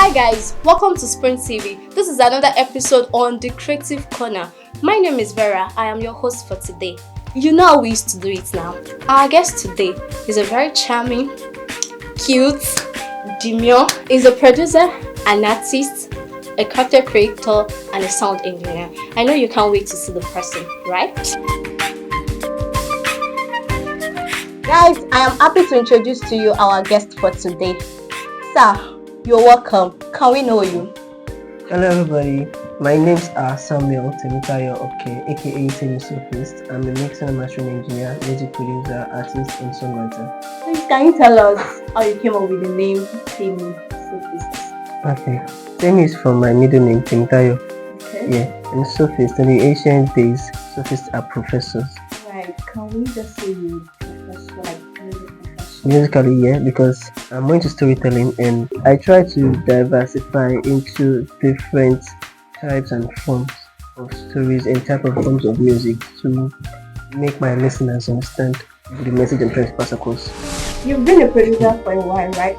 Hi guys, welcome to Spring TV. This is another episode on the Creative Corner. My name is Vera. I am your host for today. You know how we used to do it now. Our guest today is a very charming, cute, demure. Is a producer, an artist, a character creator, and a sound engineer. I know you can't wait to see the person, right? Guys, I am happy to introduce to you our guest for today. Sir, you're welcome. Can we know you? Hello everybody, my name's Samuel Taymie, aka Sophist. I'm a mixing and mastering engineer, music producer, artist, and songwriter. Please, can you tell us how you came up with the name Taymie Sophist? Okay, Taymie is from my middle name, Taymie. Okay. Yeah, and Sophist. In the ancient days, Sophists are professors. Right, can we just say you professor, like music professor? Musically, yeah, because I'm more into storytelling and I try to diversify into different types and forms of stories and type of forms of music to make my listeners understand the message I'm trying to pass across. You've been a producer for a while, right?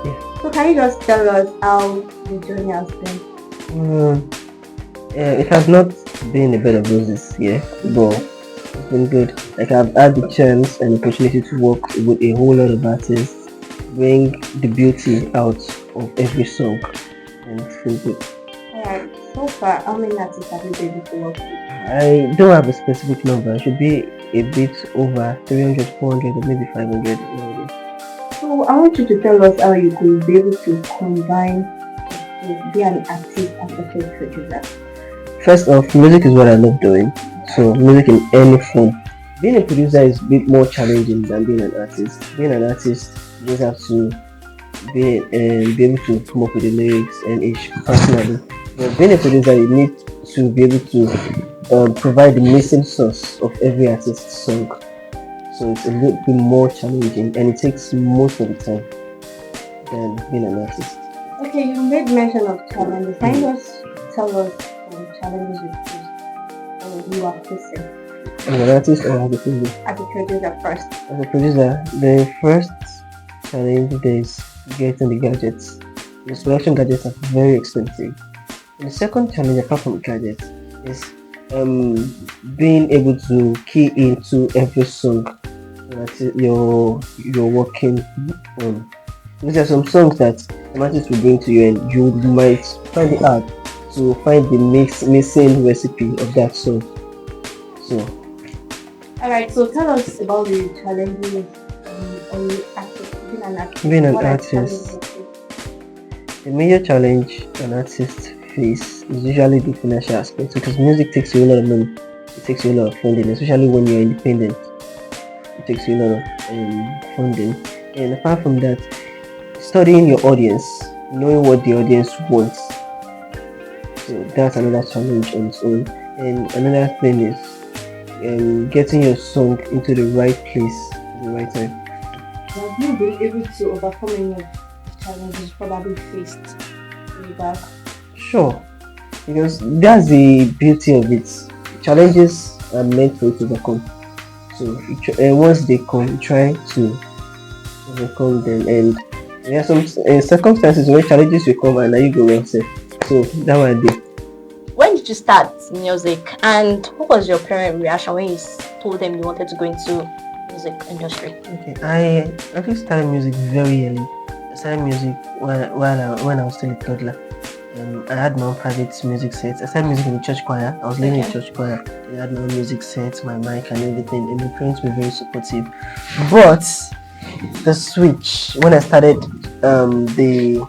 Yeah. So can you just tell us how the journey has been? It has not been a bed of roses, yeah, but it's been good. Like I've had the chance and opportunity to work with a whole lot of artists, bring the beauty out of every song, and it's been good. Alright, so far, how many artists have you been able to work with? I don't have a specific number. It should be a bit over 300, 400, or maybe 500 nowadays. So I want you to tell us how you could be able to combine to be an artist and also a producer. First off, music is what I love doing. So music in any form. Being a producer is a bit more challenging than being an artist. Being an artist, you just have to be able to come up with the lyrics and each personally. But being a producer, you need to be able to provide the missing source of every artist's song. So it's a little bit more challenging and it takes most of the time than being an artist. Okay, you made mention of challenges. Can you just tell us the challenges you are facing? As an artist or as a producer? As a producer first. As a producer, the first challenge is getting the gadgets. The selection gadgets are very expensive. And the second challenge apart from gadgets is being able to key into every song that you're working on. These are some songs that an artist will bring to you and you might find it hard to find the missing recipe of that song. So alright, so tell us about the challenges being an artist. The major challenge an artist face is usually the financial aspect because music takes you a lot of money. It takes you a lot of funding, especially when you're independent. It takes you a lot of funding. And apart from that, studying your audience, knowing what the audience wants. So that's another challenge on its own. And another thing is getting your song into the right place at the right time. Have you been able to overcome any of the challenges probably faced in the back? Sure, because that's the beauty of it. Challenges are meant for you to overcome. So once they come, you try to overcome them. And there are some circumstances where challenges will come and now you go well safe. So that one I did. When did you start music and what was your parent reaction when you told them you wanted to go into music industry? Okay, I actually started music very early. I started music when I was still a toddler. I had my own private music sets. I started music in the church choir. I was leading a church choir. I had my own music sets, my mic and everything, and my parents were very supportive. But the switch, when I started the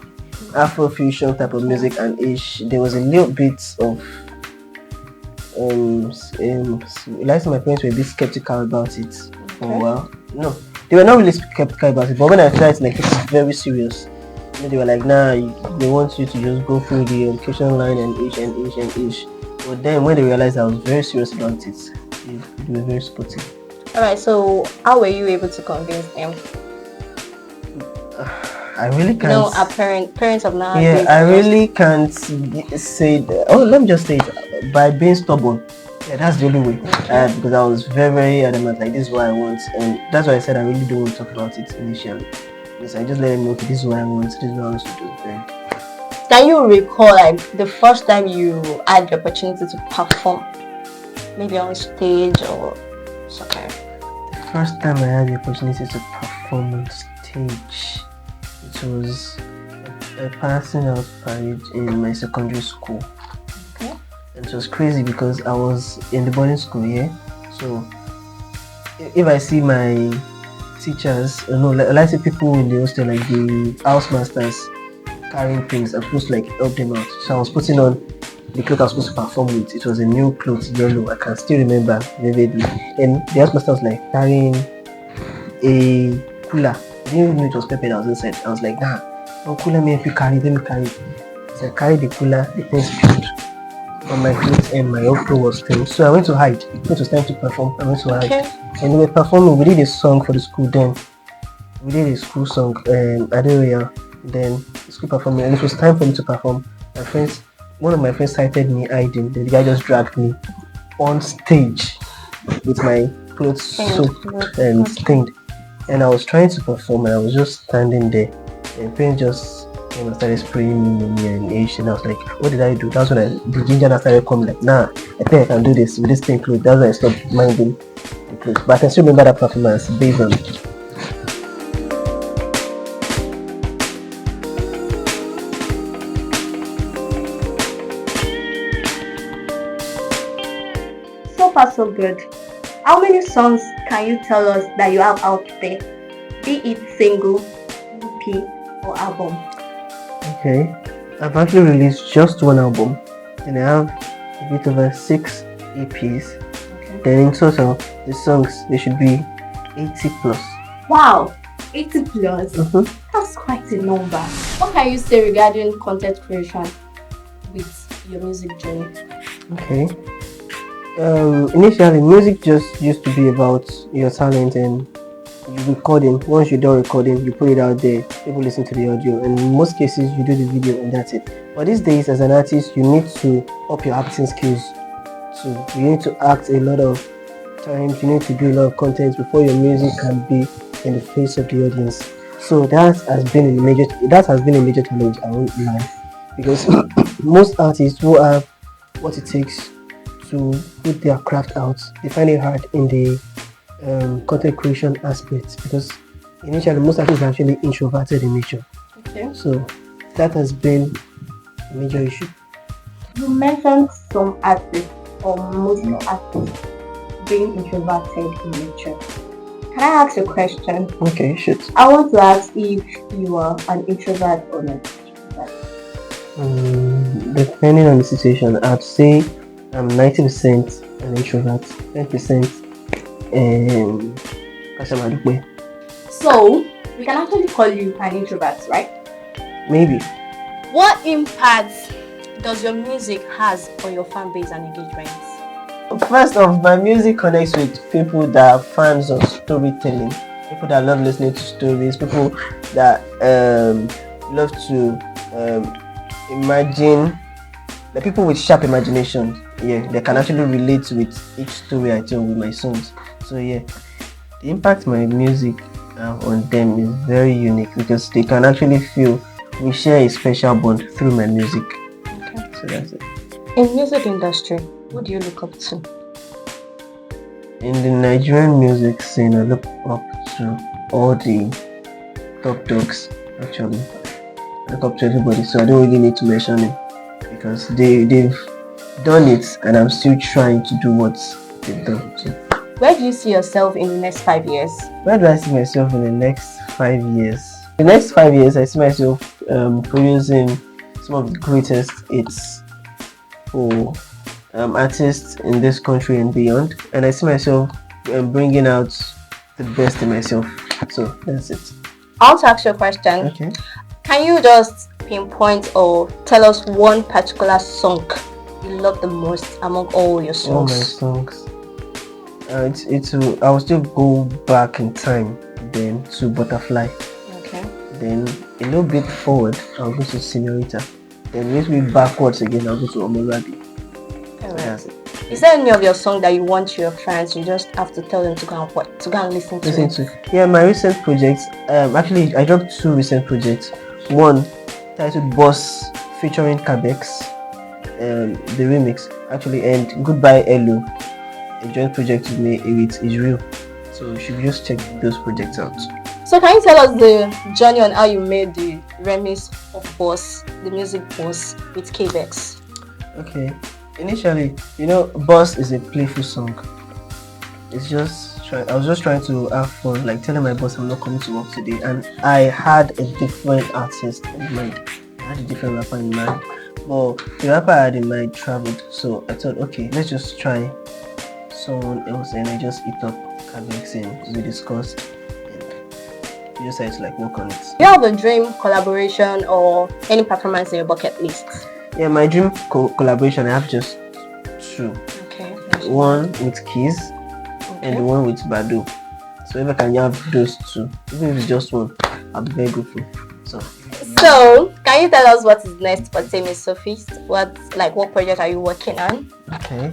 Afrofusion type of music and ish, there was a little bit of like my parents were a bit skeptical about it for a while. No, they were not really skeptical about it, but when I tried, like, it's very serious. They were like, nah, they want you to just go through the education line and ish. But then when they realized I was very serious about it, they were very supportive. Alright, so how were you able to convince them? I really can't. No, our parents of now. Yeah, I really can't say that. Oh, let me just say it. By being stubborn. Yeah, that's the only way. Because I was very, very adamant, like, this is what I want. And that's why I said I really don't want to talk about it initially. Yes, I just let them know, okay, this is what I want, this is what I want to do. Can you recall like the first time you had the opportunity to perform, maybe on stage or somewhere? The first time I had the opportunity to perform on stage, it was a passing out parade in my secondary school. Okay. And it was crazy because I was in the boarding school, yeah. So if I see my teachers, like see people in the hostel, like the house masters carrying things, I'm supposed to like help them out. So I was putting on the cloth I was supposed to perform with. It was a new cloth, yellow. I can still remember vividly. And the house master was like carrying a cooler. I didn't even know it was pepper that was inside. I was like, nah, no cooler, me if you carry, let me carry it. So I carried the cooler, the thing spilled on my clothes and my whole clothes was stained. So I went to hide. It was time to perform. I went to hide. Okay. And we were performing. We did a song for the school then. We did a school song, Adeoya. Then the school performing, and it was time for me to perform. One of my friends cited me hiding. The guy just dragged me on stage with my clothes soaked and stained. And I was trying to perform, and I was just standing there. And parents just came and started spraying me and Asian. I was like, what did I do? That's when the ginger that started coming. Like, nah, I think I can do this with this thing clothes. That's why I stopped minding the clothes. But I can still remember that performance based on. So far, so good. How many songs can you tell us that you have out there? Be it single, EP, or album? Okay, I've actually released just one album, and I have a bit over 6 EPs. Okay. Then in total, the songs they should be 80 plus. Wow, 80 plus. Mm-hmm. That's quite a number. What can you say regarding content creation with your music journey? Okay. Initially, music just used to be about your talent and you recording. Once you're done recording, you put it out there. People listen to the audio, and in most cases, you do the video, and that's it. But these days, as an artist, you need to up your acting skills. So you need to act a lot of times. You need to do a lot of content before your music can be in the face of the audience. So that has been a major challenge I won't lie, because most artists who have what it takes to put their craft out, they find it hard in the content creation aspect, because initially most artists are actually introverted in nature. Okay. So that has been a major issue. You mentioned some artists or most artists being introverted in nature. Can I ask a question? Okay, shoot. I want to ask if you are an introvert or not. Depending on the situation, I'd say I'm 90% an introvert, 10% Kasamadupe. So we can actually call you an introvert, right? Maybe. What impact does your music has on your fan base and engagements? First off, my music connects with people that are fans of storytelling, people that love listening to stories, people that love to imagine, the people with sharp imagination. Yeah, they can actually relate with each story I tell with my songs. So yeah, the impact my music on them is very unique, because they can actually feel we share a special bond through my music. Okay. So that's it. In music industry, what do you look up to? In the Nigerian music scene, I look up to all the top dogs. Actually, I look up to everybody, so I don't really need to mention it, because they've done it, and I'm still trying to do what they've done. So, Where do you see yourself in the next 5 years? where do I see myself in the next 5 years? The next 5 years, I see myself producing some of the greatest hits for artists in this country and beyond, and I see myself bringing out the best in myself. So that's it. I want to ask you a question. Okay. Can you just pinpoint or tell us one particular song you love the most among all your All my songs? songs. I will still go back in time then to Butterfly. Okay. Then a little bit forward, I'll go to Senorita. Then a little bit backwards again, I'll go to Omurabi. So that's it. Is there any of your song that you want your fans? You just have to tell them to go and listen to it. Yeah, my recent projects. Actually, I dropped 2 recent projects. One titled Boss featuring Cabex, the remix actually, and Goodbye Elo, a joint project with me with Israel. So you should just check those projects out. So can you tell us the journey on how you made the remix of Boss, the music Boss with Cabex? Okay, initially, Boss is a playful song. It's just I was just trying to have fun, like telling my boss I'm not coming to work today, and I had a different artist in mind. I had a different rapper in mind, but the rapper I had in mind traveled, so I thought, okay, let's just try someone else, and I just hit up Cabex and we discussed, and we decided to like work on it. Do you have a dream collaboration or any performance in your bucket list? Yeah, my dream collaboration, I have just two. Okay. One with Keys and the one with Badu. So if I can have those two, even if it's just one, I'll be very grateful. So can you tell us what is next for Taymie Sophist? What project are you working on? Okay.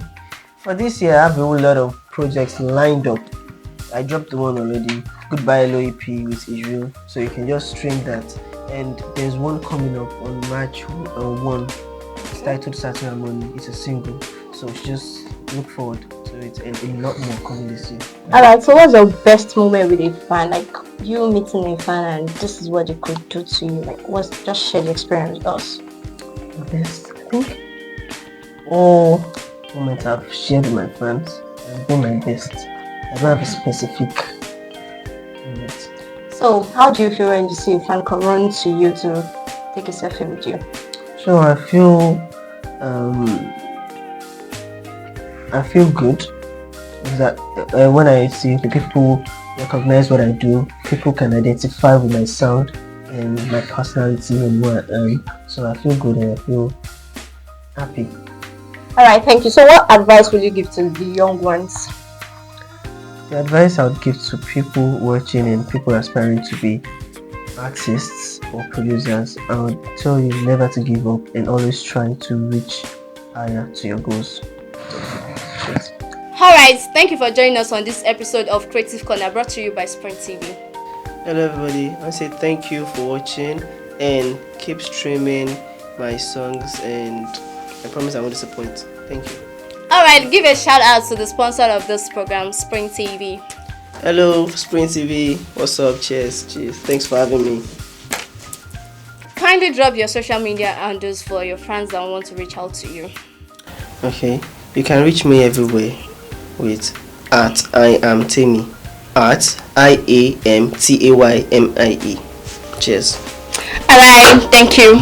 For this year, I have a whole lot of projects lined up. I dropped the one already, Goodbye Hello EP with Israel, so you can just stream that. And there's one coming up on March 1. It's titled Saturday Morning. It's a single, so just look forward to it, and a lot more coming this year. Alright, so what's your best moment with a fan? Like you meeting a fan and this is what they could do to you. Like just share the experience with us. The best, I think, all moments I've shared with my fans have been my best. I don't have a specific moment. So how do you feel when you see a fan come run to you to take a selfie with you? So I feel good that when I see the people recognize what I do, people can identify with my sound and my personality and what I am. So I feel good and I feel happy. Alright, thank you. So what advice would you give to the young ones? The advice I would give to people watching and people aspiring to be artists or producers, I would tell you never to give up and always try to reach higher to your goals. Cheers. Alright, thank you for joining us on this episode of Creative Corner brought to you by Sprint TV. Hello everybody, I say thank you for watching and keep streaming my songs, and I promise I won't disappoint. Thank you. Alright, give a shout out to the sponsor of this program, Sprint TV. Hello Sprint TV, what's up? Cheers. Thanks for having me. Kindly drop your social media handles for your fans that want to reach out to you. Okay, you can reach me everywhere with @IamTaymie, @IamTaymie. Cheers. Alright, thank you.